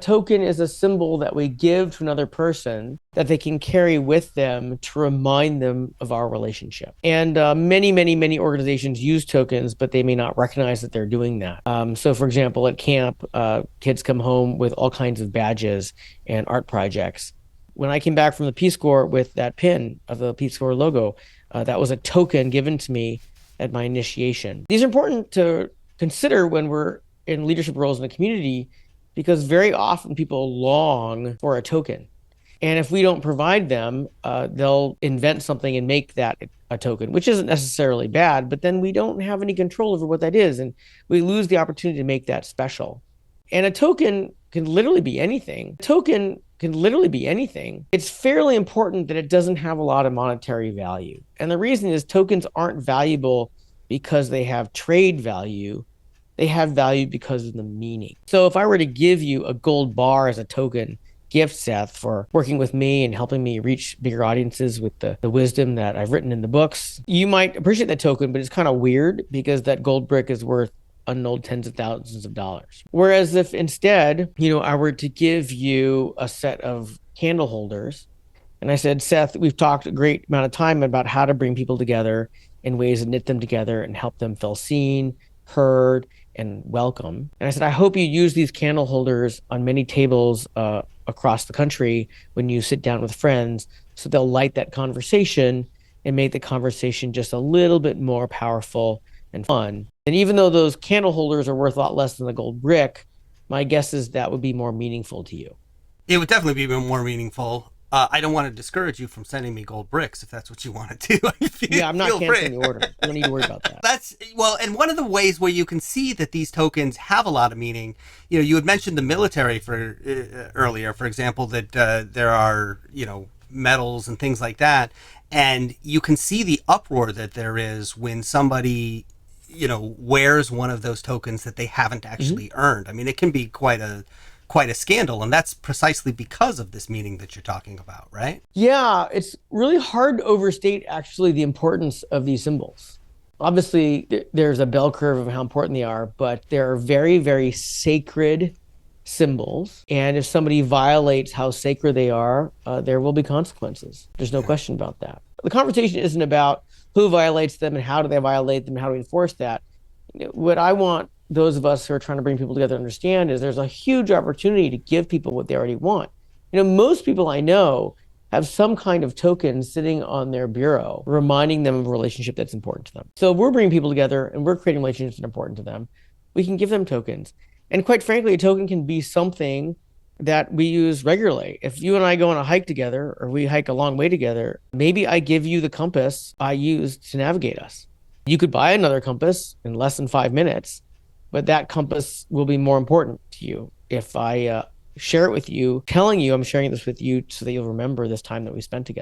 token is a symbol that we give to another person that they can carry with them to remind them of our relationship. And many organizations use tokens, but they may not recognize that they're doing that. So, for example, at camp, kids come home with all kinds of badges and art projects. When I came back from the Peace Corps with that pin of the Peace Corps logo, that was a token given to me at my initiation. These are important to consider when we're in leadership roles in the community, because very often people long for a token. And if we don't provide them, they'll invent something and make that a token, which isn't necessarily bad, but then we don't have any control over what that is. And we lose the opportunity to make that special. And a token can literally be anything. It's fairly important that it doesn't have a lot of monetary value. And the reason is tokens aren't valuable because they have trade value. They have value because of the meaning. So if I were to give you a gold bar as a token gift, Seth, for working with me and helping me reach bigger audiences with the wisdom that I've written in the books, you might appreciate that token, but it's kind of weird because that gold brick is worth unknown tens of thousands of dollars. Whereas if instead, I were to give you a set of candle holders, and I said, Seth, we've talked a great amount of time about how to bring people together in ways that knit them together and help them feel seen, heard, and welcome. And I said, I hope you use these candle holders on many tables across the country when you sit down with friends, so they'll light that conversation and make the conversation just a little bit more powerful and fun. And even though those candle holders are worth a lot less than the gold brick, my guess is that would be more meaningful to you. It would definitely be more meaningful. I don't want to discourage you from sending me gold bricks if that's what you want to do. Yeah, I'm not canceling the order. You don't need to worry about that. And one of the ways where you can see that these tokens have a lot of meaning, you had mentioned the military earlier, for example, that there are, medals and things like that. And you can see the uproar that there is when somebody, wears one of those tokens that they haven't actually earned. I mean, it can be quite a scandal, and that's precisely because of this meaning that you're talking about, right? Yeah, it's really hard to overstate actually the importance of these symbols. Obviously, there's a bell curve of how important they are, but they're very, very sacred symbols. And if somebody violates how sacred they are, there will be consequences. There's no question about that. The conversation isn't about who violates them and how do they violate them and how do we enforce that. What I want those of us who are trying to bring people together to understand is there's a huge opportunity to give people what they already want. Most people I know have some kind of token sitting on their bureau, reminding them of a relationship that's important to them. So if we're bringing people together and we're creating relationships that are important to them, we can give them tokens. And quite frankly, a token can be something that we use regularly. If you and I go on a hike together or we hike a long way together, maybe I give you the compass I use to navigate us. You could buy another compass in less than 5 minutes, but that compass will be more important to you if I share it with you, telling you I'm sharing this with you so that you'll remember this time that we spent together.